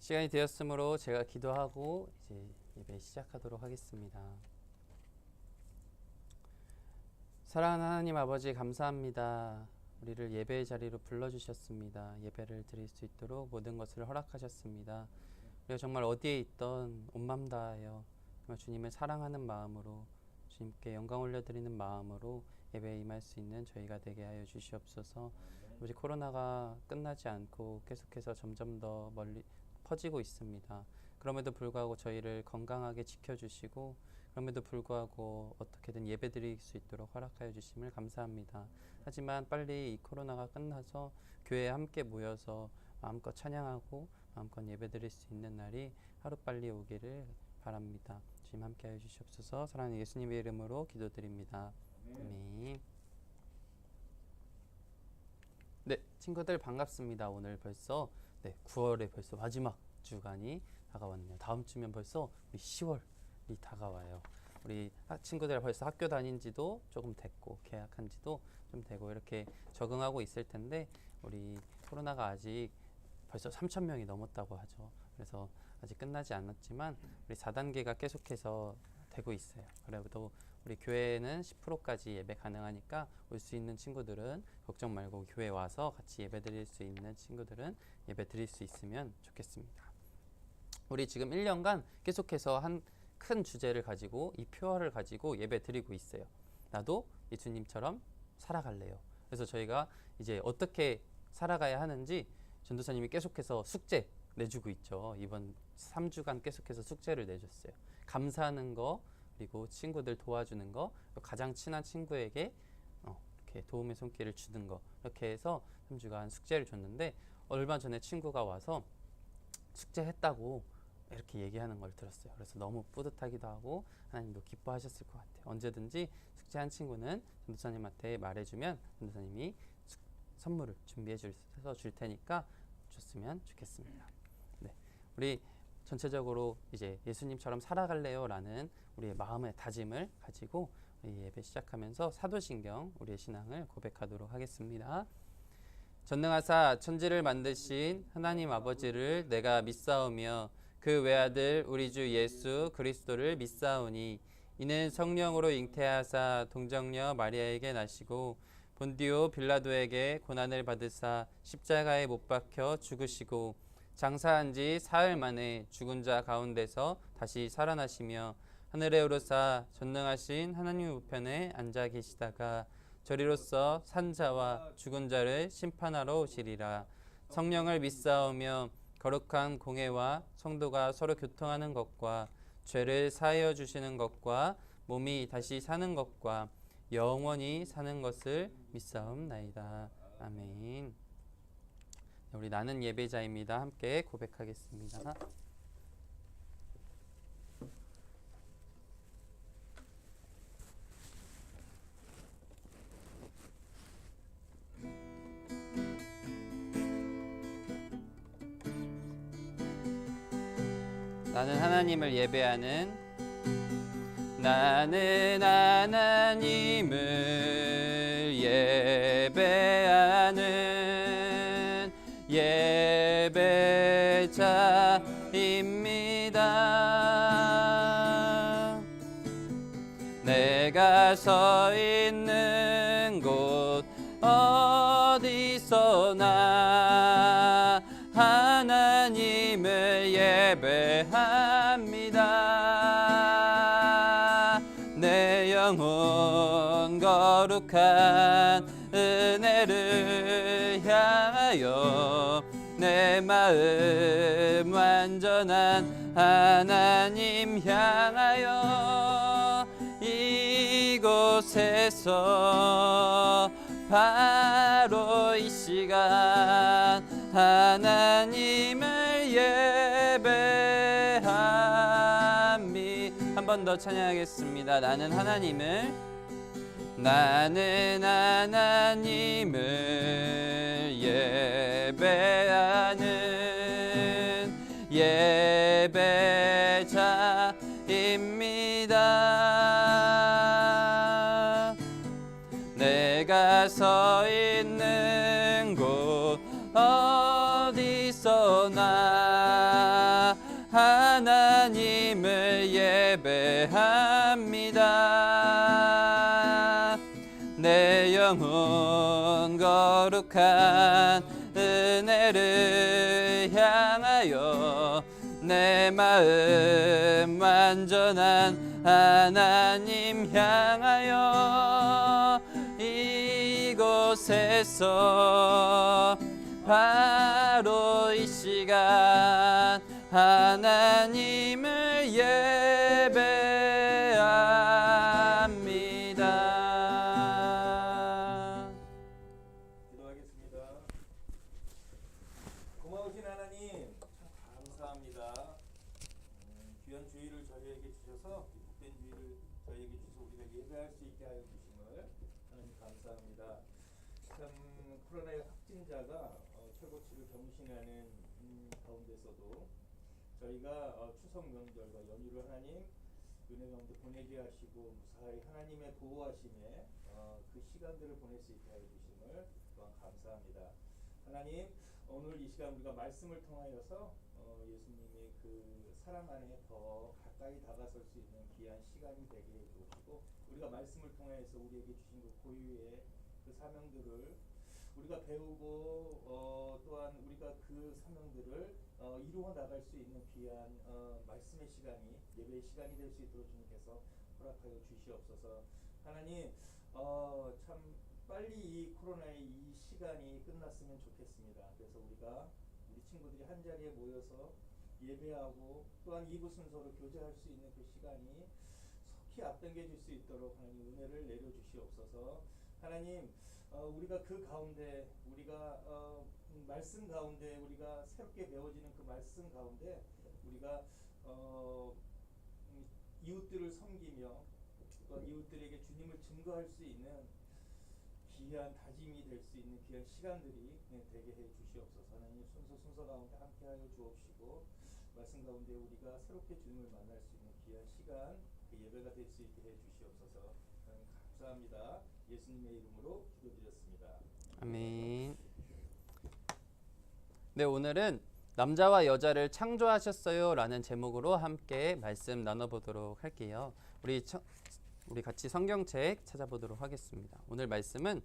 시간이 되었으므로 제가 기도하고 이제 예배 시작하도록 하겠습니다. 사랑하는 하나님 아버지, 감사합니다. 우리를 예배의 자리로 불러주셨습니다. 예배를 드릴 수 있도록 모든 것을 허락하셨습니다. 우리가 정말 어디에 있던 온 맘 다하여 정말 주님을 사랑하는 마음으로, 주님께 영광 올려드리는 마음으로 예배에 임할 수 있는 저희가 되게 하여 주시옵소서. 우리 코로나가 끝나지 않고 계속해서 점점 더 멀리 퍼지고 있습니다. 그럼에도 불구하고 저희를 건강하게 지켜주시고, 그럼에도 불구하고 어떻게든 예배드릴 수 있도록 허락하여 주심을 감사합니다. 하지만 빨리 이 코로나가 끝나서 교회에 함께 모여서 마음껏 찬양하고 마음껏 예배드릴 수 있는 날이 하루빨리 오기를 바랍니다. 주님 함께하여 주시옵소서. 사랑하는 예수님의 이름으로 기도드립니다. 아멘. 네, 친구들 반갑습니다. 오늘 벌써 9월의 벌써 마지막 주간이 다가왔네요. 다음 주면 벌써 우리 10월이 다가와요. 우리 친구들 벌써 학교 다닌 지도 조금 됐고 개학한 지도 좀 되고 이렇게 적응하고 있을 텐데, 우리 코로나가 아직 벌써 3,000명이 넘었다고 하죠. 그래서 아직 끝나지 않았지만 우리 4단계가 계속해서 되고 있어요. 그래도 우리 교회는 10%까지 예배 가능하니까 올 수 있는 친구들은 걱정 말고 교회 와서 같이 예배 드릴 수 있는 친구들은 예배 드릴 수 있으면 좋겠습니다. 우리 지금 1년간 계속해서 한 큰 주제를 가지고 이 표어를 가지고 예배 드리고 있어요. 나도 예수님처럼 살아갈래요. 그래서 저희가 이제 어떻게 살아가야 하는지 전도사님이 계속해서 숙제 내주고 있죠. 이번 3주간 계속해서 숙제를 내줬어요. 감사하는 거, 그리고 친구들 도와주는 거, 가장 친한 친구에게 이렇게 도움의 손길을 주는 거, 이렇게 해서 3주간 숙제를 줬는데, 얼마 전에 친구가 와서 숙제했다고 이렇게 얘기하는 걸 들었어요. 그래서 너무 뿌듯하기도 하고 하나님도 기뻐하셨을 것 같아요. 언제든지 숙제한 친구는 전도사님한테 말해주면 전도사님이 선물을 준비해서 줄 테니까 줬으면 좋겠습니다. 네, 우리 전체적으로 이제 예수님처럼 살아갈래요 라는 우리의 마음의 다짐을 가지고 우리 예배 시작하면서 사도신경 우리의 신앙을 고백하도록 하겠습니다. 전능하사 천지를 만드신 하나님 아버지를 내가 믿사오며 그 외아들 우리 주 예수 그리스도를 믿사오니, 이는 성령으로 잉태하사 동정녀 마리아에게 나시고 본디오 빌라도에게 고난을 받으사 십자가에 못 박혀 죽으시고 장사한 지 사흘 만에 죽은 자 가운데서 다시 살아나시며 하늘에 오르사 전능하신 하나님 우편에 앉아 계시다가 저리로서 산 자와 죽은 자를 심판하러 오시리라. 성령을 믿사오며 거룩한 공회와 성도가 서로 교통하는 것과 죄를 사하여 주시는 것과 몸이 다시 사는 것과 영원히 사는 것을 믿사옵나이다. 아멘. 우리 나는 예배자입니다. 함께 고백하겠습니다. 나는 하나님을 예배하는, 나는 하나님을 예배하는 예배자입니다. 내가 서 있는 곳 어디서나 하나님을 예배합니다. 내 영혼 거룩한 은혜를 향하여 내 마음 완전한 하나님 향하여 이곳에서 바로 이 시간 하나님을 예배함이. 한 번 더 찬양하겠습니다. 나는 하나님을 예배하는 예배자입니다. 내가 서 있는 곳 어디서나 예배합니다. 내 영혼 거룩한 은혜를 향하여 내 마음 완전한 하나님 향하여 이곳에서 바로 이 시간 하나님을 예배합니다. 기도하겠습니다. 고마우신 하나님 참 감사합니다. 귀한 주의를 저희에게 주셔서 이 복된 주의를 저희에게 주셔서 우리가 예배할 수 있게 하여 주심을 하나님 감사합니다. 참 코로나의 확진자가 최고치를 경신하는 가운데서도 저희가 추석 명절과 연휴를 하나님 은혜 가운데 보내게 하시고 무사히 하나님의 보호하심에 그 시간들을 보낼 수 있게 하여 주심을 또한 감사합니다. 하나님 오늘 이 시간 우리가 말씀을 통하여서 예수님의 그 사랑 안에 더 가까이 다가설 수 있는 귀한 시간이 되게 해 주시고 우리가 말씀을 통해서 우리에게 주신 그 고유의 그 사명들을 우리가 배우고 또한 우리가 그 사명들을 이루어 나갈 수 있는 귀한 말씀의 시간이 예배의 시간이 될 수 있도록 주님께서 허락하여 주시옵소서. 하나님 참 빨리 이 코로나의 이 시간이 끝났으면 좋겠습니다. 그래서 우리가 우리 친구들이 한 자리에 모여서 예배하고 또한 이부 순서로 교제할 수 있는 그 시간이 속히 앞당겨질 수 있도록 하나님 은혜를 내려주시옵소서. 하나님 우리가 그 가운데 우리가 말씀 가운데 우리가 새롭게 배워지는 그 말씀 가운데 우리가 이웃들을 섬기며 또 이웃들에게 주님을 증거할 수 있는 귀한 다짐이 될 수 있는 귀한 시간들이 되게 해 주시옵소서. 하나님 순서 가운데 함께하여 주옵시고 말씀 가운데 우리가 새롭게 주님을 만날 수 있는 귀한 시간 그 예배가 될 수 있게 해 주시옵소서. 하나님 감사합니다. 예수님의 이름으로 기도드렸습니다. 아멘. 네, 오늘은 남자와 여자를 창조하셨어요 라는 제목으로 함께 말씀 나눠보도록 할게요. 우리 같이 성경책 찾아보도록 하겠습니다. 오늘 말씀은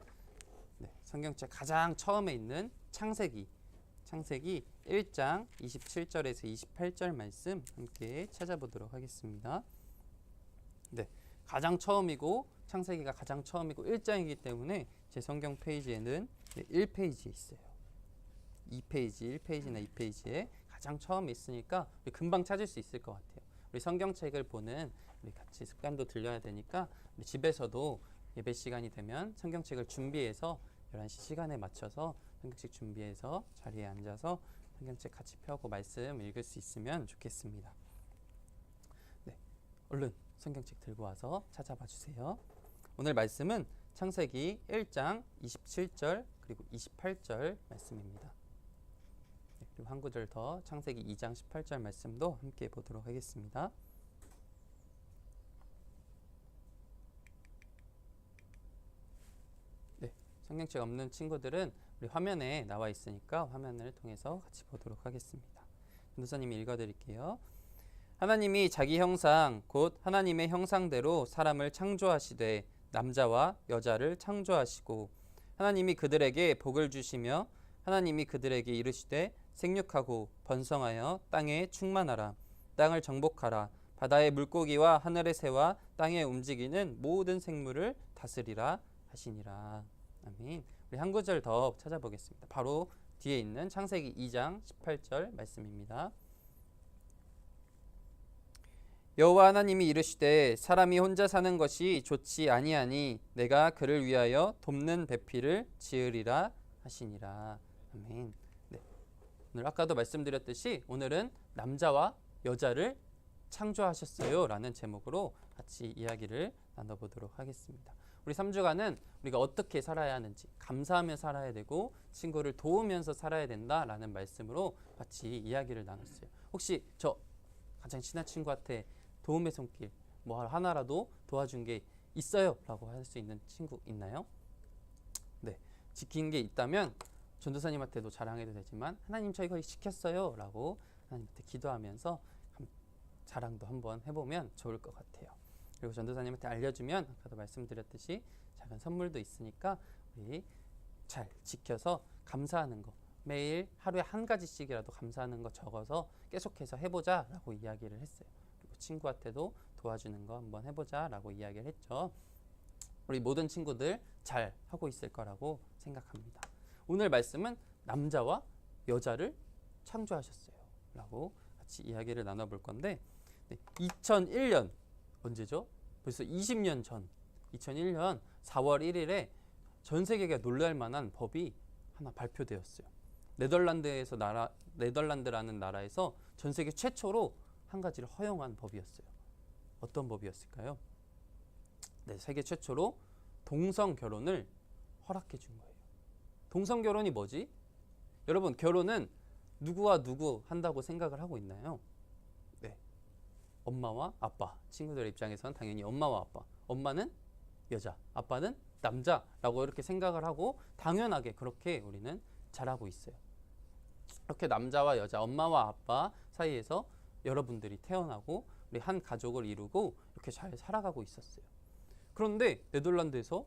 성경책 가장 처음에 있는 창세기 1장 27절에서 28절 말씀 함께 찾아보도록 하겠습니다. 네, 가장 처음이고 창세기가 가장 처음이고 1장이기 때문에 제 성경 페이지에는 1페이지에 있어요. 2페이지, 1페이지나 2페이지에 가장 처음에 있으니까 우리 금방 찾을 수 있을 것 같아요. 우리 성경책을 보는 우리 같이 습관도 들려야 되니까 우리 집에서도 예배 시간이 되면 성경책을 준비해서 11시 시간에 맞춰서 성경책 준비해서 자리에 앉아서 성경책 같이 펴고 말씀 읽을 수 있으면 좋겠습니다. 네, 얼른 성경책 들고 와서 찾아봐 주세요. 오늘 말씀은 창세기 1장 27절 그리고 28절 말씀입니다. 네, 그리고 한 구절 더 창세기 2장 18절 말씀도 함께 보도록 하겠습니다. 네, 성경책 없는 친구들은 우리 화면에 나와 있으니까 화면을 통해서 같이 보도록 하겠습니다. 전도사님이 읽어드릴게요. 하나님이 자기 형상 곧 하나님의 형상대로 사람을 창조하시되 남자와 여자를 창조하시고 하나님이 그들에게 복을 주시며 하나님이 그들에게 이르시되 생육하고 번성하여 땅에 충만하라 땅을 정복하라 바다의 물고기와 하늘의 새와 땅에 움직이는 모든 생물을 다스리라 하시니라. 아멘. 우리 한 구절 더 찾아보겠습니다. 바로 뒤에 있는 창세기 2장 18절 말씀입니다. 여호와 하나님이 이르시되 사람이 혼자 사는 것이 좋지 아니하니 내가 그를 위하여 돕는 배필을 지으리라 하시니라. 아멘. 네. 오늘 아까도 말씀드렸듯이 오늘은 남자와 여자를 창조하셨어요 라는 제목으로 같이 이야기를 나눠보도록 하겠습니다. 우리 3주간은 우리가 어떻게 살아야 하는지 감사하며 살아야 되고 친구를 도우면서 살아야 된다라는 말씀으로 같이 이야기를 나눴어요. 혹시 저 가장 친한 친구한테 도움의 손길 뭐 하나라도 도와준 게 있어요 라고 할 수 있는 친구 있나요? 네, 지킨 게 있다면 전도사님한테도 자랑해도 되지만 하나님 저 이거 시켰어요 라고 하나님한테 기도하면서 자랑도 한번 해보면 좋을 것 같아요. 그리고 전도사님한테 알려주면 아까도 말씀드렸듯이 작은 선물도 있으니까 우리 잘 지켜서 감사하는 거, 매일 하루에 한 가지씩이라도 감사하는 거 적어서 계속해서 해보자 라고 이야기를 했어요. 그리고 친구한테도 도와주는 거 한번 해보자 라고 이야기를 했죠. 우리 모든 친구들 잘 하고 있을 거라고 생각합니다. 오늘 말씀은 남자와 여자를 창조하셨어요 라고 같이 이야기를 나눠볼 건데, 2001년 언제죠? 벌써 20년 전 2001년 4월 1일에 전 세계가 놀랄 만한 법이 하나 발표되었어요. 네덜란드라는 나라에서 전 세계 최초로 한 가지를 허용한 법이었어요. 어떤 법이었을까요? 네, 세계 최초로 동성 결혼을 허락해 준 거예요. 동성 결혼이 뭐지? 여러분, 결혼은 누구와 누구 한다고 생각을 하고 있나요? 네, 엄마와 아빠. 친구들의 입장에서는 당연히 엄마와 아빠. 엄마는 여자, 아빠는 남자라고 이렇게 생각을 하고 당연하게 그렇게 우리는 자라고 있어요. 이렇게 남자와 여자, 엄마와 아빠 사이에서 여러분들이 태어나고 우리 한 가족을 이루고 이렇게 잘 살아가고 있었어요. 그런데 네덜란드에서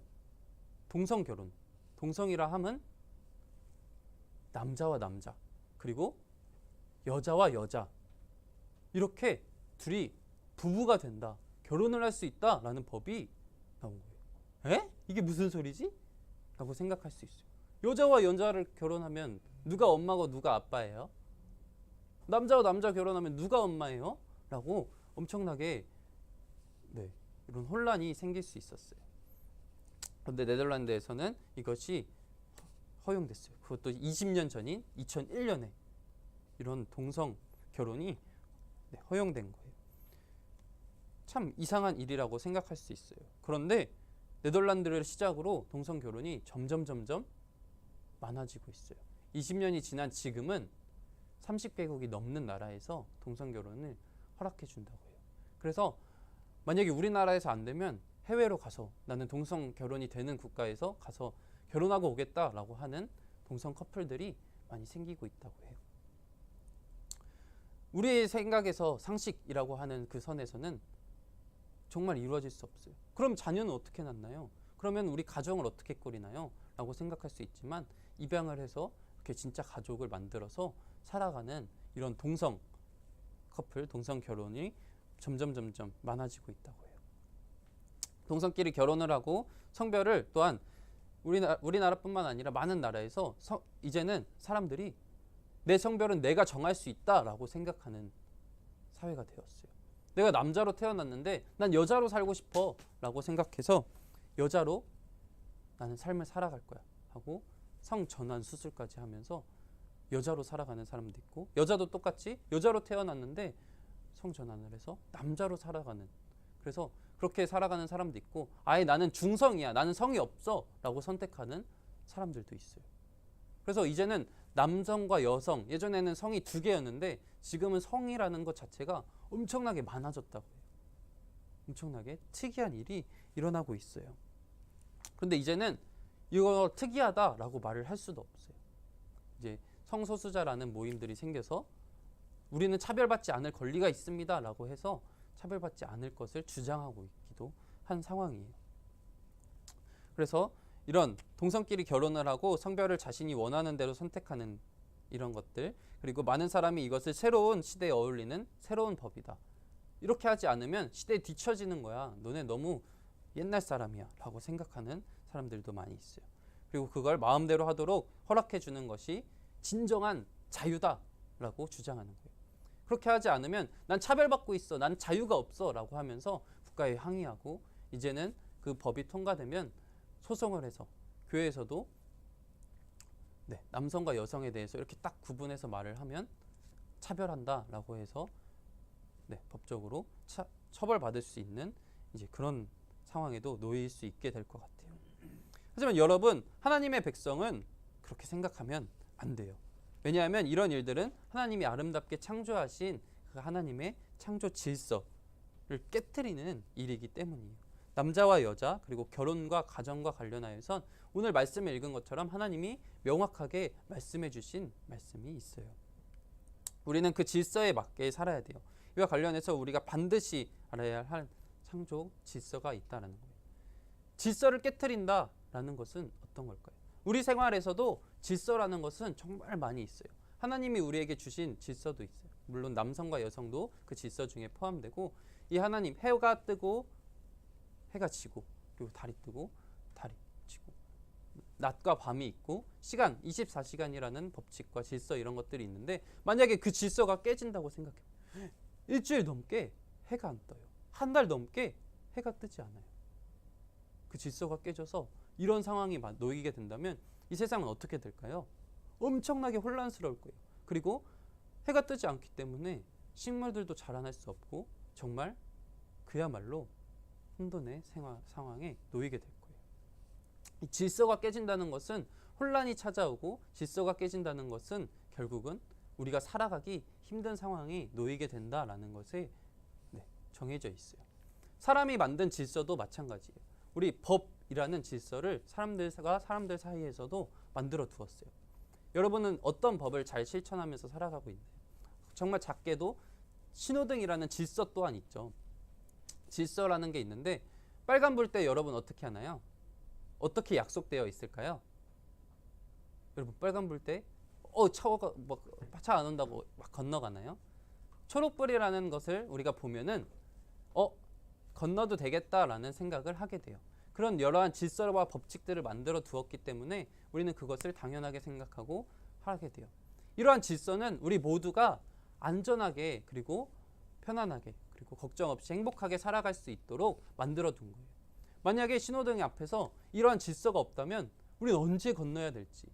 동성 결혼, 동성이라 함은 남자와 남자, 그리고 여자와 여자, 이렇게 둘이 부부가 된다, 결혼을 할 수 있다라는 법이 나온 거예요. 에? 이게 무슨 소리지? 라고 생각할 수 있어요. 여자와 여자를 결혼하면 누가 엄마고 누가 아빠예요? 남자와 남자 결혼하면 누가 엄마예요? 라고 엄청나게 이런 혼란이 생길 수 있었어요. 그런데 네덜란드에서는 이것이 허용됐어요. 그것도 20년 전인 2001년에 이런 동성 결혼이 허용된 거예요. 참 이상한 일이라고 생각할 수 있어요. 그런데 네덜란드를 시작으로 동성 결혼이 점점 많아지고 있어요. 20년이 지난 지금은 30개국이 넘는 나라에서 동성 결혼을 허락해 준다고 해요. 그래서 만약에 우리나라에서 안 되면 해외로 가서 나는 동성 결혼이 되는 국가에서 가서 결혼하고 오겠다라고 하는 동성 커플들이 많이 생기고 있다고 해요. 우리의 생각에서 상식이라고 하는 그 선에서는 정말 이루어질 수 없어요. 그럼 자녀는 어떻게 낳나요? 그러면 우리 가정을 어떻게 꾸리나요? 라고 생각할 수 있지만 입양을 해서 이렇게 진짜 가족을 만들어서 살아가는 이런 동성 커플, 동성 결혼이 점점 많아지고 있다고 해요. 동성끼리 결혼을 하고 성별을 또한 우리나라뿐만 아니라 많은 나라에서 이제는 사람들이 내 성별은 내가 정할 수 있다라고 생각하는 사회가 되었어요. 내가 남자로 태어났는데 난 여자로 살고 싶어 라고 생각해서 여자로 나는 삶을 살아갈 거야 하고 성전환 수술까지 하면서 여자로 살아가는 사람도 있고, 여자도 똑같이 여자로 태어났는데 성전환을 해서 남자로 살아가는, 그래서 그렇게 살아가는 사람도 있고, 아예 나는 중성이야, 나는 성이 없어 라고 선택하는 사람들도 있어요. 그래서 이제는 남성과 여성, 예전에는 성이 2개였는데 지금은 성이라는 것 자체가 엄청나게 많아졌다고 해요. 엄청나게 특이한 일이 일어나고 있어요. 그런데 이제는 이거 특이하다라고 말을 할 수도 없어요. 이제 성소수자라는 모임들이 생겨서 우리는 차별받지 않을 권리가 있습니다 라고 해서 차별받지 않을 것을 주장하고 있기도 한 상황이에요. 그래서 이런 동성끼리 결혼을 하고 성별을 자신이 원하는 대로 선택하는 이런 것들, 그리고 많은 사람이 이것을 새로운 시대에 어울리는 새로운 법이다, 이렇게 하지 않으면 시대에 뒤처지는 거야, 너네 너무 옛날 사람이야 라고 생각하는 사람들도 많이 있어요. 그리고 그걸 마음대로 하도록 허락해 주는 것이 진정한 자유다 라고 주장하는 거예요. 그렇게 하지 않으면 난 차별받고 있어, 난 자유가 없어 라고 하면서 국가에 항의하고, 이제는 그 법이 통과되면 소송을 해서 교회에서도 남성과 여성에 대해서 이렇게 딱 구분해서 말을 하면 차별한다 라고 해서 법적으로 처벌받을 수 있는 이제 그런 상황에도 놓일 수 있게 될 것 같아요. 하지만 여러분, 하나님의 백성은 그렇게 생각하면 안 돼요. 왜냐하면 이런 일들은 하나님이 아름답게 창조하신 그 하나님의 창조 질서를 깨트리는 일이기 때문이에요. 남자와 여자, 그리고 결혼과 가정과 관련하여선 오늘 말씀을 읽은 것처럼 하나님이 명확하게 말씀해 주신 말씀이 있어요. 우리는 그 질서에 맞게 살아야 돼요. 이와 관련해서 우리가 반드시 알아야 할 창조 질서가 있다라는 거예요. 질서를 깨트린다라는 것은 어떤 걸까요? 우리 생활에서도 질서라는 것은 정말 많이 있어요. 하나님이 우리에게 주신 질서도 있어요. 물론 남성과 여성도 그 질서 중에 포함되고, 이 하나님, 해가 뜨고 해가 지고, 그리고 달이 뜨고 달이 지고, 낮과 밤이 있고, 시간 24시간이라는 법칙과 질서, 이런 것들이 있는데, 만약에 그 질서가 깨진다고 생각해요. 일주일 넘게 해가 안 떠요. 한 달 넘게 해가 뜨지 않아요. 그 질서가 깨져서 이런 상황이 놓이게 된다면 이 세상은 어떻게 될까요? 엄청나게 혼란스러울 거예요. 그리고 해가 뜨지 않기 때문에 식물들도 자라날 수 없고, 정말 그야말로 혼돈의 상황에 놓이게 될 거예요. 이 질서가 깨진다는 것은 혼란이 찾아오고, 질서가 깨진다는 것은 결국은 우리가 살아가기 힘든 상황에 놓이게 된다라는 것에 정해져 있어요. 사람이 만든 질서도 마찬가지예요. 우리 법이라는 질서를 사람들과 사람들 사이에서도 만들어 두었어요. 여러분은 어떤 법을 잘 실천하면서 살아가고 있나요? 정말 작게도 신호등이라는 질서 또한 있죠. 질서라는 게 있는데, 빨간불 때 여러분 어떻게 하나요? 어떻게 약속되어 있을까요? 여러분 빨간불 때 차가 차 안 온다고 막 건너가나요? 초록불이라는 것을 우리가 보면은 건너도 되겠다라는 생각을 하게 돼요. 그런 여러한 질서와 법칙들을 만들어 두었기 때문에 우리는 그것을 당연하게 생각하고 하게 돼요. 이러한 질서는 우리 모두가 안전하게, 그리고 편안하게, 그리고 걱정 없이 행복하게 살아갈 수 있도록 만들어 둔 거예요. 만약에 신호등 앞에서 이러한 질서가 없다면 우리는 언제 건너야 될지,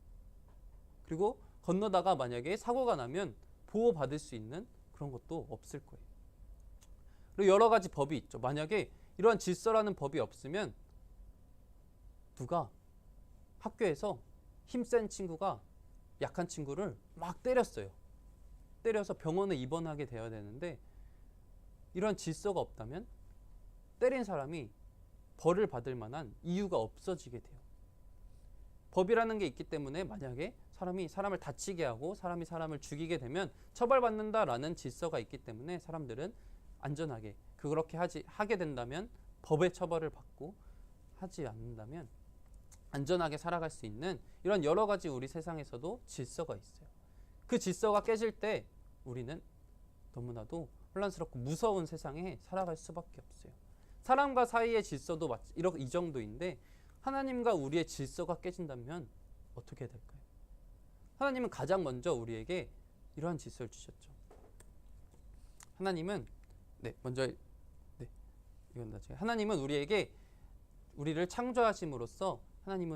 그리고 건너다가 만약에 사고가 나면 보호받을 수 있는 그런 것도 없을 거예요. 그리고 여러 가지 법이 있죠. 만약에 이러한 질서라는 법이 없으면 누가 학교에서 힘센 친구가 약한 친구를 막 때렸어요. 때려서 병원에 입원하게 되어야 되는데, 이런 질서가 없다면 때린 사람이 벌을 받을 만한 이유가 없어지게 돼요. 법이라는 게 있기 때문에 만약에 사람이 사람을 다치게 하고 사람이 사람을 죽이게 되면 처벌받는다라는 질서가 있기 때문에 사람들은 안전하게, 그렇게 하게 된다면 법의 처벌을 받고, 하지 않는다면 안전하게 살아갈 수 있는 이런 여러 가지 우리 세상에서도 질서가 있어요. 그 질서가 깨질 때 우리는 너무나도 혼란스럽고 무서운 세상에 살아갈 수밖에 없어요. 사람과 사이의 질서도 이 정도인데, 하나님과 우리의 질서가 깨진다면 어떻게 될까요? 하나님은 가장 먼저 우리에게 이러한 질서를 주셨죠. 하나님은 이건 나중에. 하나님은 우리를 창조하심으로써 하나님이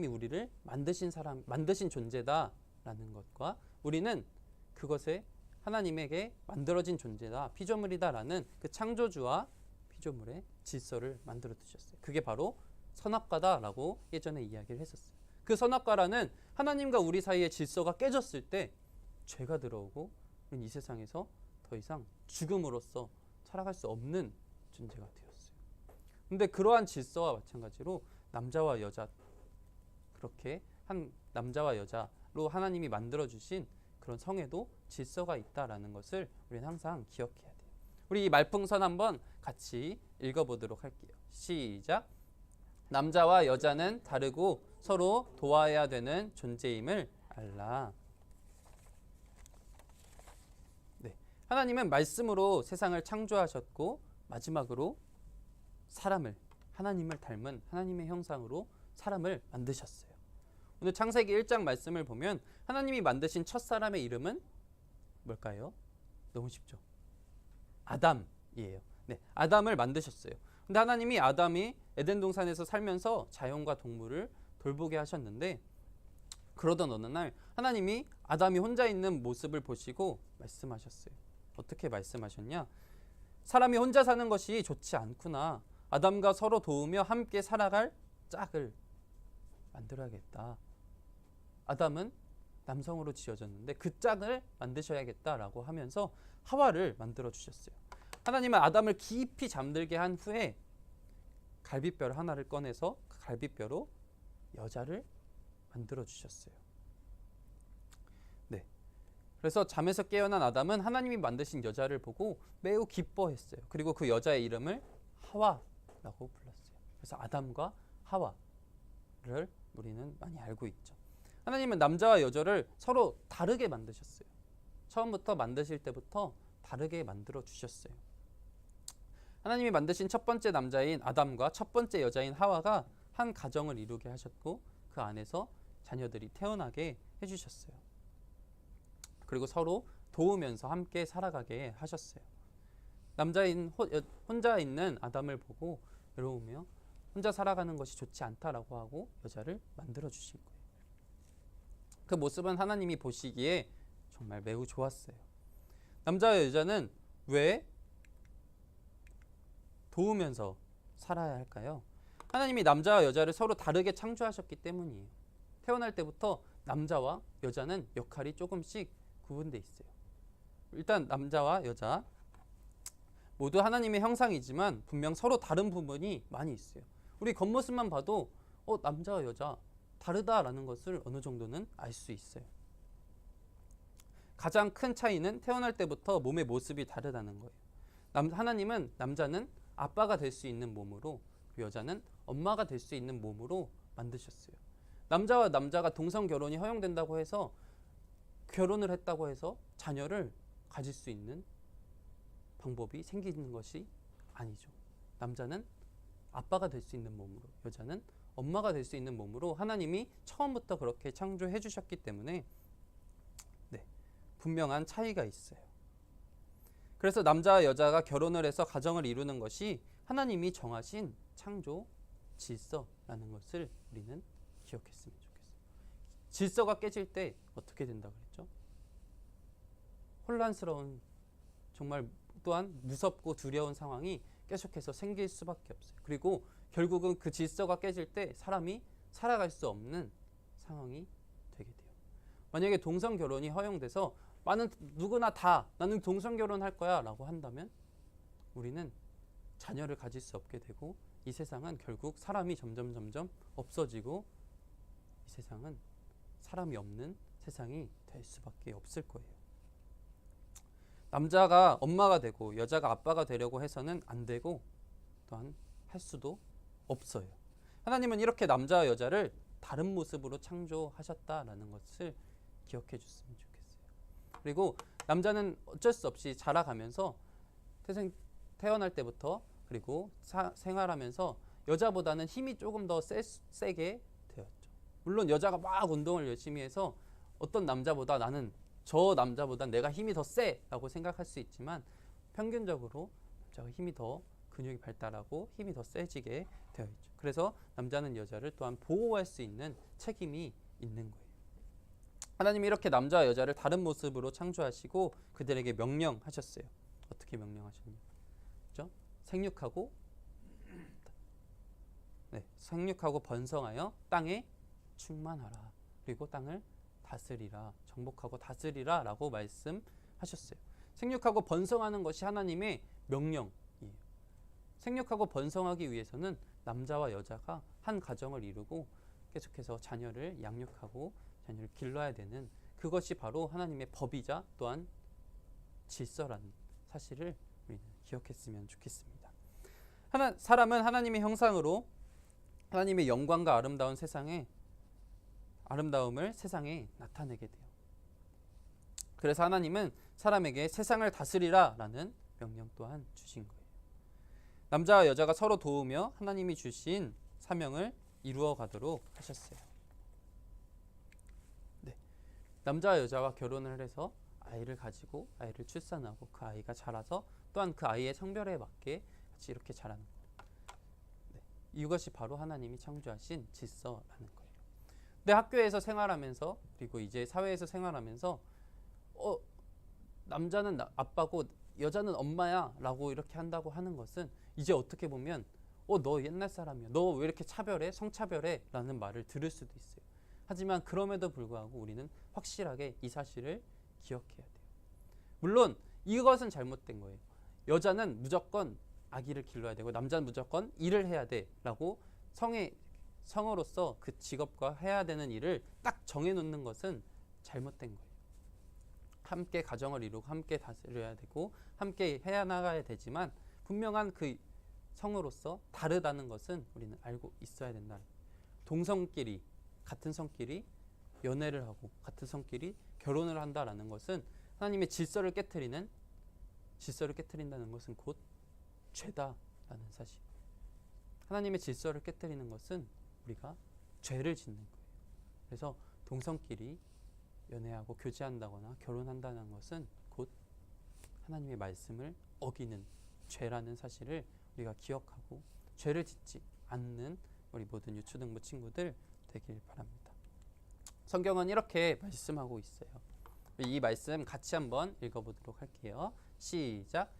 우리를 만드신 존재다라는 것과, 우리는 그것에 하나님에게 만들어진 존재다, 피조물이다라는 그 창조주와 피조물의 질서를 만들어 두셨어요. 그게 바로 선악과다라고 예전에 이야기를 했었어요. 그 선악과라는 하나님과 우리 사이의 질서가 깨졌을 때 죄가 들어오고, 우리는 이 세상에서 더 이상 죽음으로써 살아갈 수 없는 존재가 되었어요. 근데 그러한 질서와 마찬가지로 남자와 여자, 그렇게 한 남자와 여자로 하나님이 만들어 주신 그런 성에도 질서가 있다라는 것을 우리는 항상 기억해야 돼요. 우리 이 말풍선 한번 같이 읽어보도록 할게요. 시작. 남자와 여자는 다르고 서로 도와야 되는 존재임을 알라. 하나님은 말씀으로 세상을 창조하셨고, 마지막으로 하나님을 닮은 하나님의 형상으로 사람을 만드셨어요. 오늘 창세기 1장 말씀을 보면 하나님이 만드신 첫 사람의 이름은 뭘까요? 너무 쉽죠. 아담이에요. 아담을 만드셨어요. 근데 하나님이 아담이 에덴 동산에서 살면서 자연과 동물을 돌보게 하셨는데, 그러던 어느 날 하나님이 아담이 혼자 있는 모습을 보시고 말씀하셨어요. 어떻게 말씀하셨냐? 사람이 혼자 사는 것이 좋지 않구나. 아담과 서로 도우며 함께 살아갈 짝을 만들어야겠다. 아담은 남성으로 지어졌는데 그 짝을 만드셔야겠다라고 하면서 하와를 만들어 주셨어요. 하나님은 아담을 깊이 잠들게 한 후에 갈비뼈 하나를 꺼내서 그 갈비뼈로 여자를 만들어 주셨어요. 그래서 잠에서 깨어난 아담은 하나님이 만드신 여자를 보고 매우 기뻐했어요. 그리고 그 여자의 이름을 하와라고 불렀어요. 그래서 아담과 하와를 우리는 많이 알고 있죠. 하나님은 남자와 여자를 서로 다르게 만드셨어요. 처음부터 만드실 때부터 다르게 만들어 주셨어요. 하나님이 만드신 첫 번째 남자인 아담과 첫 번째 여자인 하와가 한 가정을 이루게 하셨고 그 안에서 자녀들이 태어나게 해주셨어요. 그리고 서로 도우면서 함께 살아가게 하셨어요. 남자인 혼자 있는 아담을 보고 외로우며 혼자 살아가는 것이 좋지 않다라고 하고 여자를 만들어 주신 거예요. 그 모습은 하나님이 보시기에 정말 매우 좋았어요. 남자와 여자는 왜 도우면서 살아야 할까요? 하나님이 남자와 여자를 서로 다르게 창조하셨기 때문이에요. 태어날 때부터 남자와 여자는 역할이 조금씩 구분되어 있어요. 일단 남자와 여자 모두 하나님의 형상이지만 분명 서로 다른 부분이 많이 있어요. 우리 겉모습만 봐도 남자와 여자 다르다라는 것을 어느 정도는 알 수 있어요. 가장 큰 차이는 태어날 때부터 몸의 모습이 다르다는 거예요. 하나님은 남자는 아빠가 될 수 있는 몸으로, 여자는 엄마가 될 수 있는 몸으로 만드셨어요. 남자와 남자가 동성 결혼이 허용된다고 해서 결혼을 했다고 해서 자녀를 가질 수 있는 방법이 생기는 것이 아니죠. 남자는 아빠가 될 수 있는 몸으로, 여자는 엄마가 될 수 있는 몸으로 하나님이 처음부터 그렇게 창조해 주셨기 때문에 분명한 차이가 있어요. 그래서 남자와 여자가 결혼을 해서 가정을 이루는 것이 하나님이 정하신 창조 질서라는 것을 우리는 기억했으면 좋겠어요. 질서가 깨질 때 어떻게 된다고 그랬죠? 혼란스러운, 정말 또한 무섭고 두려운 상황이 계속해서 생길 수밖에 없어요. 그리고 결국은 그 질서가 깨질 때 사람이 살아갈 수 없는 상황이 되게 돼요. 만약에 동성 결혼이 허용돼서 누구나 다 나는 동성 결혼할 거야 라고 한다면 우리는 자녀를 가질 수 없게 되고 이 세상은 결국 사람이 점점 없어지고 이 세상은 사람이 없는 세상이 될 수밖에 없을 거예요. 남자가 엄마가 되고 여자가 아빠가 되려고 해서는 안 되고 또한 할 수도 없어요. 하나님은 이렇게 남자와 여자를 다른 모습으로 창조하셨다라는 것을 기억해 줬으면 좋겠어요. 그리고 남자는 어쩔 수 없이 자라가면서 태어날 때부터 그리고 생활하면서 여자보다는 힘이 조금 더 세게 되었죠. 물론 여자가 막 운동을 열심히 해서 어떤 남자보다 저 남자보다 내가 힘이 더 세라고 생각할 수 있지만 평균적으로 남자가 힘이 더 근육이 발달하고 힘이 더 세지게 되어 있죠. 그래서 남자는 여자를 또한 보호할 수 있는 책임이 있는 거예요. 하나님이 이렇게 남자와 여자를 다른 모습으로 창조하시고 그들에게 명령하셨어요. 어떻게 명령하셨냐? 그렇죠? 생육하고 번성하여 땅에 충만하라. 그리고 땅을 다스리라. 정복하고 다스리라 라고 말씀하셨어요. 생육하고 번성하는 것이 하나님의 명령이에요. 생육하고 번성하기 위해서는 남자와 여자가 한 가정을 이루고 계속해서 자녀를 양육하고 자녀를 길러야 되는 그것이 바로 하나님의 법이자 또한 질서라는 사실을 우리는 기억했으면 좋겠습니다. 사람은 하나님의 형상으로 하나님의 영광과 아름다움을 세상에 나타내게 돼요. 그래서 하나님은 사람에게 세상을 다스리라 라는 명령 또한 주신 거예요. 남자와 여자가 서로 도우며 하나님이 주신 사명을 이루어 가도록 하셨어요. 남자와 여자가 결혼을 해서 아이를 가지고 아이를 출산하고 그 아이가 자라서 또한 그 아이의 성별에 맞게 같이 이렇게 자라는 거예요. 이것이 바로 하나님이 창조하신 질서라는 거예요. 근데 학교에서 생활하면서 그리고 이제 사회에서 생활하면서 남자는 아빠고 여자는 엄마야 라고 이렇게 한다고 하는 것은 이제 어떻게 보면 너 옛날 사람이야. 너 왜 이렇게 차별해? 성차별해? 라는 말을 들을 수도 있어요. 하지만 그럼에도 불구하고 우리는 확실하게 이 사실을 기억해야 돼요. 물론 이것은 잘못된 거예요. 여자는 무조건 아기를 길러야 되고 남자는 무조건 일을 해야 돼 라고 성으로서 그 직업과 해야 되는 일을 딱 정해놓는 것은 잘못된 거예요. 함께 가정을 이루고 함께 다스려야 되고 함께 해야 나가야 되지만 분명한 그 성으로서 다르다는 것은 우리는 알고 있어야 된다. 동성끼리 같은 성끼리 연애를 하고 같은 성끼리 결혼을 한다라는 것은 하나님의 질서를 깨트린다는 것은 곧 죄다라는 사실. 하나님의 질서를 깨트리는 것은 우리가 죄를 짓는 거예요. 그래서 동성끼리 연애하고 교제한다거나 결혼한다는 것은 곧 하나님의 말씀을 어기는 죄라는 사실을 우리가 기억하고 죄를 짓지 않는 우리 모든 유초등부 친구들 되길 바랍니다. 성경은 이렇게 말씀하고 있어요. 이 말씀 같이 한번 읽어보도록 할게요. 시작.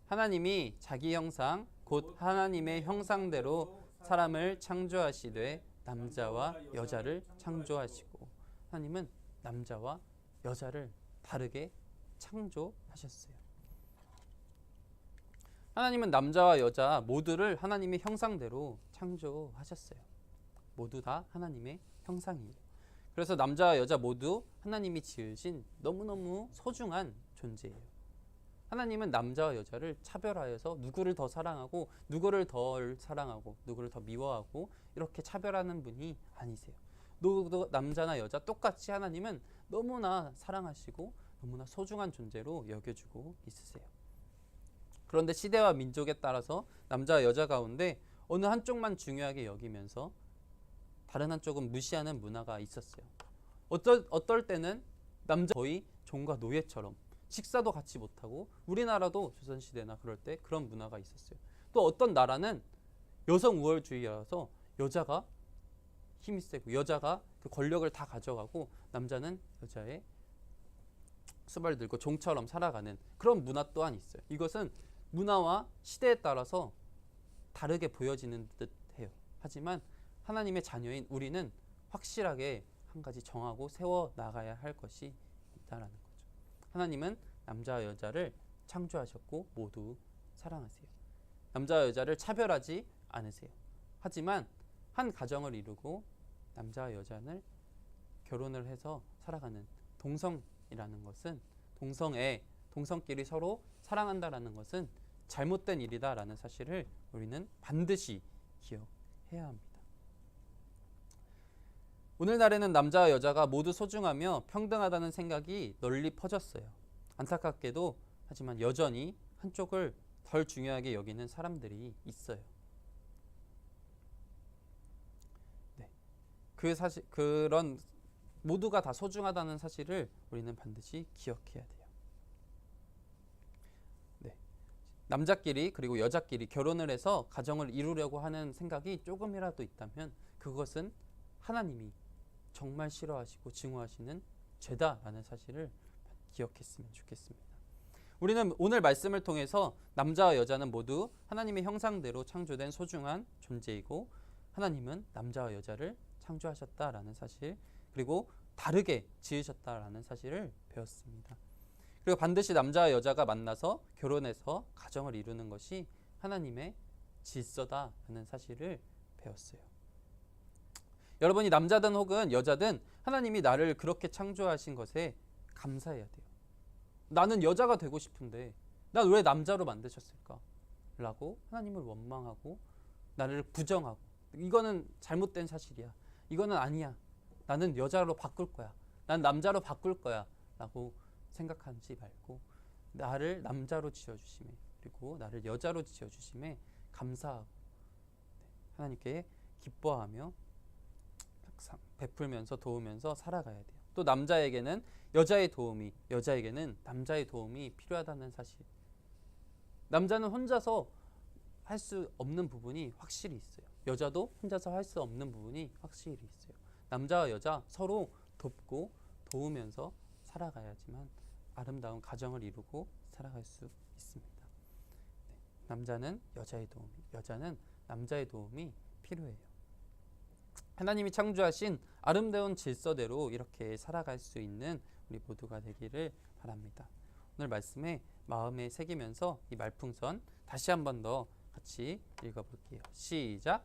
하나님이 자기 형상 곧 하나님의 형상대로 사람을 창조하시되 남자와 여자를 창조하시고. 하나님은 남자와 여자를 다르게 창조하셨어요. 하나님은 남자와 여자 모두를 하나님의 형상대로 창조하셨어요. 모두 다 하나님의 형상이에요. 그래서 남자와 여자 모두 하나님이 지으신 너무너무 소중한 존재예요. 하나님은 남자와 여자를 차별하여서 누구를 더 사랑하고 누구를 덜 사랑하고 누구를 더 미워하고 이렇게 차별하는 분이 아니세요. 남자나 여자 똑같이 하나님은 너무나 사랑하시고 너무나 소중한 존재로 여겨주고 있으세요. 그런데 시대와 민족에 따라서 남자와 여자 가운데 어느 한쪽만 중요하게 여기면서 다른 한쪽은 무시하는 문화가 있었어요. 어떨 때는 남자 거의 종과 노예처럼 식사도 같이 못하고, 우리나라도 조선시대나 그럴 때 그런 문화가 있었어요. 또 어떤 나라는 여성 우월주의여서 여자가 힘이 세고 여자가 그 권력을 다 가져가고 남자는 여자의 수발을 들고 종처럼 살아가는 그런 문화 또한 있어요. 이것은 문화와 시대에 따라서 다르게 보여지는 듯해요. 하지만 하나님의 자녀인 우리는 확실하게 한 가지 정하고 세워 나가야 할 것이 있다라는 거죠. 하나님은 남자와 여자를 창조하셨고 모두 사랑하세요. 남자와 여자를 차별하지 않으세요. 하지만 한 가정을 이루고 남자와 여자는 결혼을 해서 살아가는 동성이라는 것은, 동성끼리 서로 사랑한다라는 것은 잘못된 일이다라는 사실을 우리는 반드시 기억해야 합니다. 오늘날에는 남자와 여자가 모두 소중하며 평등하다는 생각이 널리 퍼졌어요. 안타깝게도 하지만 여전히 한쪽을 덜 중요하게 여기는 사람들이 있어요. 네. 그런 모두가 다 소중하다는 사실을 우리는 반드시 기억해야 돼요. 네. 남자끼리 그리고 여자끼리 결혼을 해서 가정을 이루려고 하는 생각이 조금이라도 있다면 그것은 하나님이 정말 싫어하시고 증오하시는 죄다라는 사실을 기억했으면 좋겠습니다. 우리는 오늘 말씀을 통해서 남자와 여자는 모두 하나님의 형상대로 창조된 소중한 존재이고 하나님은 남자와 여자를 창조하셨다라는 사실, 그리고 다르게 지으셨다라는 사실을 배웠습니다. 그리고 반드시 남자와 여자가 만나서 결혼해서 가정을 이루는 것이 하나님의 질서다라는 사실을 배웠어요. 여러분이 남자든 혹은 여자든 하나님이 나를 그렇게 창조하신 것에 감사해야 돼요. 나는 여자가 되고 싶은데 난 왜 남자로 만드셨을까? 라고 하나님을 원망하고 나를 부정하고 이거는 잘못된 사실이야. 이거는 아니야. 나는 여자로 바꿀 거야. 난 남자로 바꿀 거야. 라고 생각하지 말고 나를 남자로 지어주심에 그리고 나를 여자로 지어주심에 감사하고 하나님께 기뻐하며 베풀면서 도우면서 살아가야 돼요. 또 남자에게는 여자의 도움이, 여자에게는 남자의 도움이 필요하다는 사실. 남자는 혼자서 할 수 없는 부분이 확실히 있어요. 여자도 혼자서 할 수 없는 부분이 확실히 있어요. 남자와 여자 서로 돕고 도우면서 살아가야지만 아름다운 가정을 이루고 살아갈 수 있습니다. 네. 남자는 여자의 도움이, 여자는 남자의 도움이 필요해요. 하나님이 창조하신 아름다운 질서대로 이렇게 살아갈 수 있는 우리 모두가 되기를 바랍니다. 오늘 말씀에 마음에 새기면서 이 말풍선 다시 한 번 더 같이 읽어볼게요. 시작.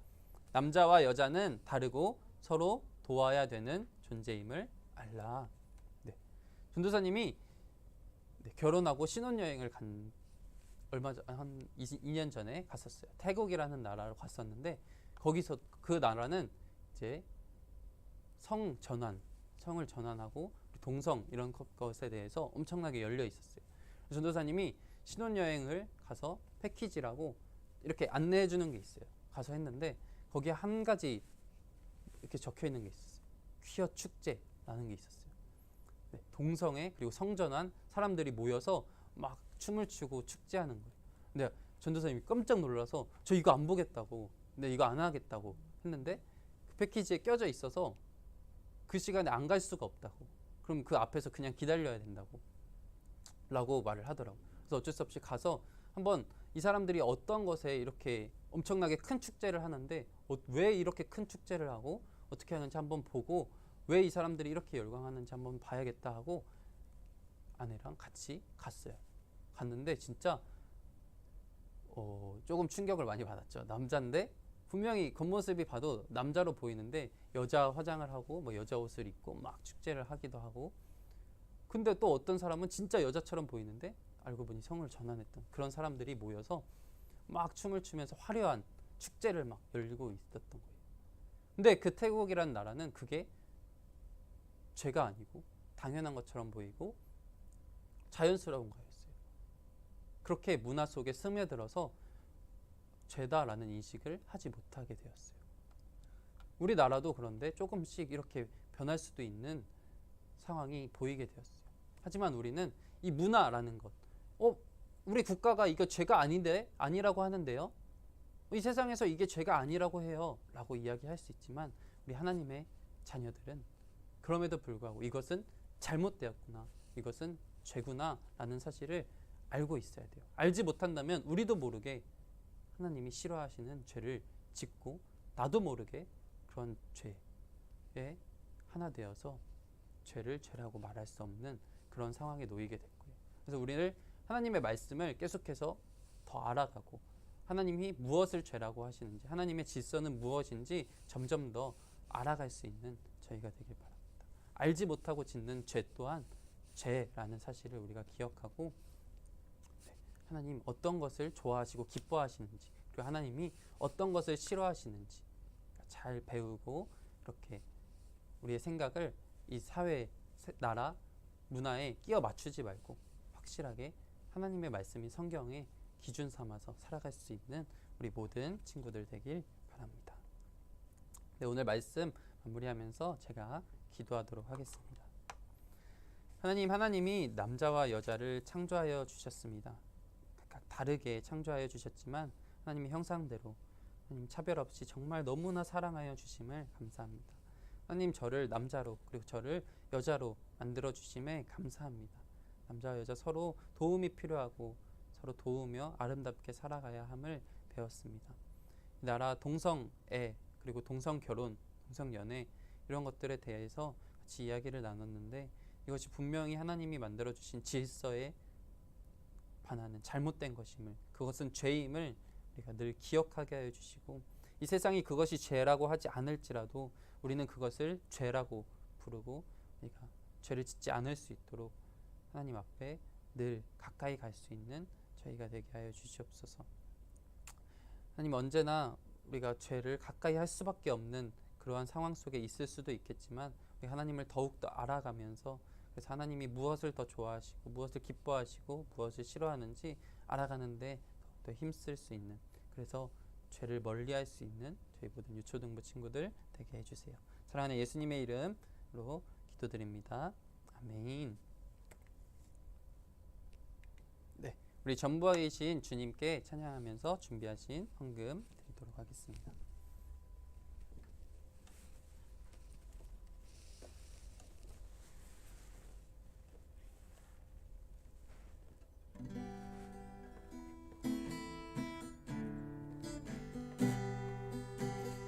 남자와 여자는 다르고 서로 도와야 되는 존재임을 알라. 네. 전도사님이 결혼하고 신혼여행을 한 2년 전에 갔었어요. 태국이라는 나라로 갔었는데 거기서 그 나라는 이제 성을 전환하고 동성 이런 것에 대해서 엄청나게 열려 있었어요. 전도사님이 신혼여행을 가서 패키지라고 이렇게 안내해 주는 게 있어요. 가서 했는데 거기에 한 가지 이렇게 적혀 있는 게 있었어요. 퀴어 축제라는 게 있었어요. 네, 동성애 그리고 성전환 사람들이 모여서 막 춤을 추고 축제하는 거예요. 근데 전도사님이 깜짝 놀라서 저 이거 안 보겠다고, 근데 이거 안 하겠다고 했는데 그 패키지에 껴져 있어서 그 시간에 안 갈 수가 없다고. 그럼 그 앞에서 그냥 기다려야 된다고 라고 말을 하더라고. 그래서 어쩔 수 없이 가서 한번 이 사람들이 어떤 것에 이렇게 엄청나게 큰 축제를 하는데 왜 이렇게 큰 축제를 하고 어떻게 하는지 한번 보고 왜 이 사람들이 이렇게 열광하는지 한번 봐야겠다 하고 아내랑 같이 갔어요. 갔는데 진짜 조금 충격을 많이 받았죠. 남자인데 분명히 겉모습이 봐도 남자로 보이는데 여자 화장을 하고 뭐 여자 옷을 입고 막 축제를 하기도 하고, 근데 또 어떤 사람은 진짜 여자처럼 보이는데 알고 보니 성을 전환했던 그런 사람들이 모여서 막 춤을 추면서 화려한 축제를 막 열리고 있었던 거예요. 근데 그 태국이라는 나라는 그게 죄가 아니고 당연한 것처럼 보이고 자연스러운 거였어요. 그렇게 문화 속에 스며들어서 죄다라는 인식을 하지 못하게 되었어요. 우리나라도 그런데 조금씩 이렇게 변할 수도 있는 상황이 보이게 되었어요. 하지만 우리는 이 문화라는 것, 우리 국가가 이거 죄가 아니라고 하는데요, 이 세상에서 이게 죄가 아니라고 해요 라고 이야기할 수 있지만 우리 하나님의 자녀들은 그럼에도 불구하고 이것은 잘못되었구나, 이것은 죄구나 라는 사실을 알고 있어야 돼요. 알지 못한다면 우리도 모르게 하나님이 싫어하시는 죄를 짓고 나도 모르게 그런 죄에 하나 되어서 죄를 죄라고 말할 수 없는 그런 상황에 놓이게 됐고요. 그래서 우리는 하나님의 말씀을 계속해서 더 알아가고 하나님이 무엇을 죄라고 하시는지, 하나님의 질서는 무엇인지 점점 더 알아갈 수 있는 저희가 되길 바랍니다. 알지 못하고 짓는 죄 또한 죄라는 사실을 우리가 기억하고, 하나님 어떤 것을 좋아하시고 기뻐하시는지, 그리고 하나님이 어떤 것을 싫어하시는지 잘 배우고 이렇게 우리의 생각을 이 사회, 나라, 문화에 끼워 맞추지 말고 확실하게 하나님의 말씀이 성경에 기준 삼아서 살아갈 수 있는 우리 모든 친구들 되길 바랍니다. 네, 오늘 말씀 마무리하면서 제가 기도하도록 하겠습니다. 하나님이 남자와 여자를 창조하여 주셨습니다. 각각 다르게 창조하여 주셨지만 하나님의 형상대로 하나님 차별 없이 정말 너무나 사랑하여 주심을 감사합니다. 하나님 저를 남자로 그리고 저를 여자로 만들어 주심에 감사합니다. 남자와 여자 서로 도움이 필요하고 서로 도우며 아름답게 살아가야 함을 배웠습니다. 이 나라 동성애 그리고 동성결혼, 동성연애 이런 것들에 대해서 같이 이야기를 나눴는데 이것이 분명히 하나님이 만들어 주신 질서에 반하는 잘못된 것임을, 그것은 죄임을 우리가 늘 기억하게 하여 주시고, 이 세상이 그것이 죄라고 하지 않을지라도 우리는 그것을 죄라고 부르고 우리가 죄를 짓지 않을 수 있도록 하나님 앞에 늘 가까이 갈 수 있는 저희가 되게 하여 주시옵소서. 하나님, 언제나 우리가 죄를 가까이 할 수밖에 없는 그러한 상황 속에 있을 수도 있겠지만 우리 하나님을 더욱더 알아가면서, 그래서 하나님이 무엇을 더 좋아하시고 무엇을 기뻐하시고 무엇을 싫어하는지 알아가는데 더 힘쓸 수 있는, 그래서 죄를 멀리할 수 있는 저희 모든 유초등부 친구들 되게 해주세요. 사랑하는 예수님의 이름으로 기도드립니다. 아멘. 네, 우리 전부이신 주님께 찬양하면서 준비하신 헌금 드리도록 하겠습니다.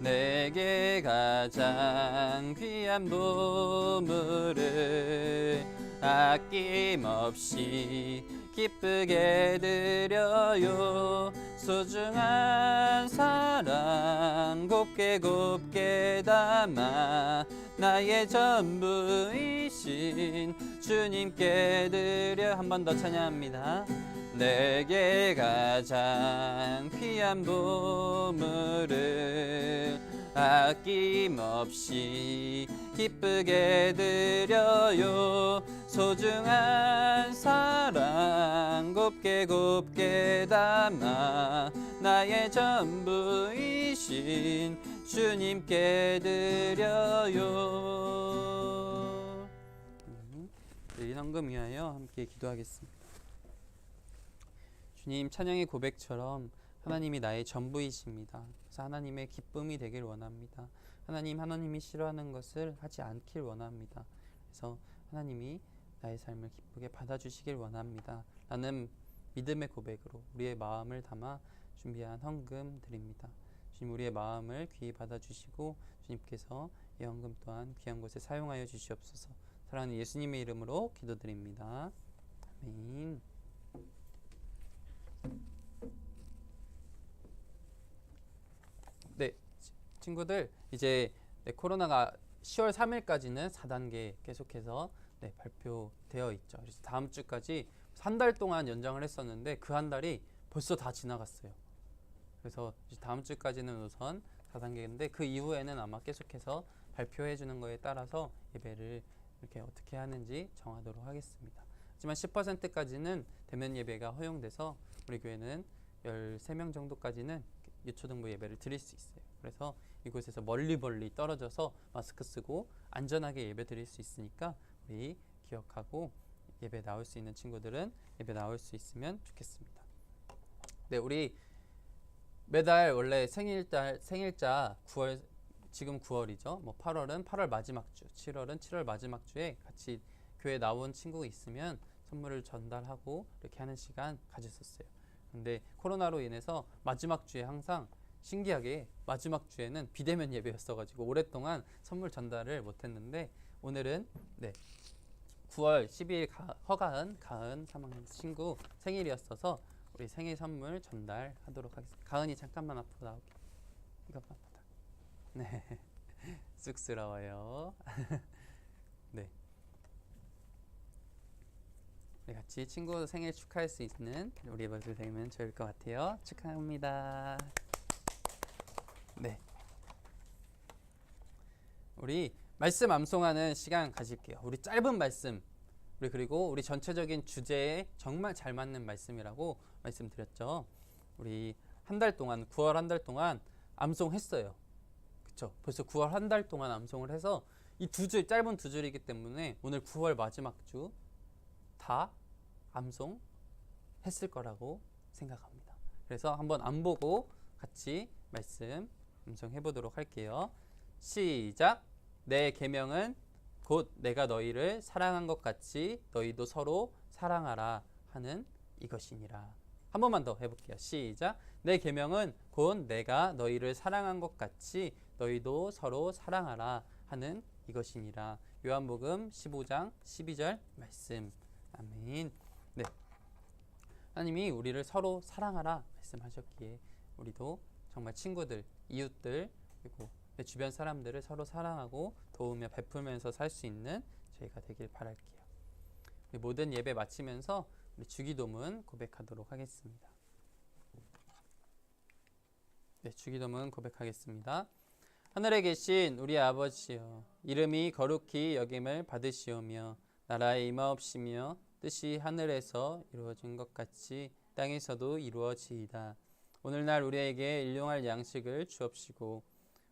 내게 가장 귀한 보물을 아낌없이 기쁘게 드려요. 소중한 사랑 곱게 곱게 담아 나의 전부이신 주님께 드려. 한 번 더 찬양합니다. 내게 가장 귀한 보물을 아낌없이 기쁘게 드려요. 소중한 사랑 곱게 곱게 담아 나의 전부이신 주님께 드려요. 이 헌금 위하여 함께 기도하겠습니다. 주님, 찬양의 고백처럼 하나님이 나의 전부이십니다. 그래서 하나님의 기쁨이 되길 원합니다. 하나님이 싫어하는 것을 하지 않길 원합니다. 그래서 하나님이 나의 삶을 기쁘게 받아주시길 원합니다. 라는 믿음의 고백으로 우리의 마음을 담아 준비한 헌금 드립니다. 주님, 우리의 마음을 귀히 받아주시고 주님께서 이 헌금 또한 귀한 곳에 사용하여 주시옵소서. 사랑하는 예수님의 이름으로 기도드립니다. 아멘. 네, 친구들, 이제 코로나가 10월 3일까지는 4단계 계속해서 발표되어 있죠. 그래서 다음 주까지 한 달 동안 연장을 했었는데 그 한 달이 벌써 다 지나갔어요. 그래서 다음 주까지는 우선 4단계인데 그 이후에는 아마 계속해서 발표해 주는 거에 따라서 예배를 이렇게 어떻게 하는지 정하도록 하겠습니다. 하지만 10%까지는 대면 예배가 허용돼서 우리 교회는 13명 정도까지는 유초등부 예배를 드릴 수 있어요. 그래서 이곳에서 멀리 떨어져서 마스크 쓰고 안전하게 예배 드릴 수 있으니까 우리 기억하고 예배 나올 수 있는 친구들은 예배 나올 수 있으면 좋겠습니다. 네, 우리 매달 원래 생일자 9월, 지금 9월이죠. 뭐 8월은 8월 마지막 주, 7월은 7월 마지막 주에 같이 교회 나온 친구가 있으면 선물을 전달하고 이렇게 하는 시간 가졌었어요. 근데 코로나로 인해서 마지막 주에 항상 신기하게 마지막 주에는 비대면 예배였어가지고 오랫동안 선물 전달을 못했는데 오늘은 9월 12일 가은 3학년 친구 생일이었어서 우리 생일 선물 전달하도록 하겠습니다. 가은이 잠깐만 앞으로 나올게. 이것만 받아. 네, 쑥스러워요. 네, 우리 같이 친구 생일 축하할 수 있는 우리 모두 되면 좋을 것 같아요. 축하합니다. 네, 우리 말씀 암송하는 시간 가질게요. 우리 짧은 말씀, 그리고 우리 전체적인 주제에 정말 잘 맞는 말씀이라고 말씀드렸죠. 우리 한 달 동안 9월 한 달 동안 암송했어요. 그쵸? 벌써 9월 한 달 동안 암송을 해서 이 짧은 두 줄이기 때문에 오늘 9월 마지막 주 다 암송했을 거라고 생각합니다. 그래서 한번 안 보고 같이 말씀 암송해 보도록 할게요. 시작. 내 계명은 곧 내가 너희를 사랑한 것 같이 너희도 서로 사랑하라 하는 이것이니라. 한 번만 더 해볼게요. 시작. 내 계명은 곧 내가 너희를 사랑한 것 같이 너희도 서로 사랑하라 하는 이것이니라. 요한복음 15장 12절 말씀. 아멘. 네, 하나님이 우리를 서로 사랑하라 말씀하셨기에 우리도 정말 친구들, 이웃들, 그리고 내 주변 사람들을 서로 사랑하고 도우며 베풀면서 살 수 있는 저희가 되길 바랄게요. 우리 모든 예배 마치면서 우리 주기도문 고백하도록 하겠습니다. 네, 주기도문 고백하겠습니다. 하늘에 계신 우리 아버지여, 이름이 거룩히 여김을 받으시오며 나라의 임하옵시며 뜻이 하늘에서 이루어진 것 같이 땅에서도 이루어지이다. 오늘날 우리에게 일용할 양식을 주옵시고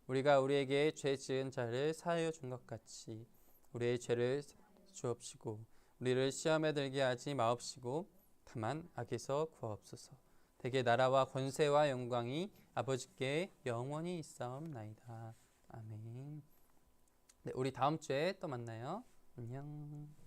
우리가 우리에게 죄 지은 자를 사하여 준 것 같이 우리의 죄를 주옵시고 우리를 시험에 들게 하지 마옵시고 다만 악에서 구하옵소서. 대개 나라와 권세와 영광이 아버지께 영원히 있사옵나이다. 아멘. 네, 우리 다음 주에 또 만나요. 안녕.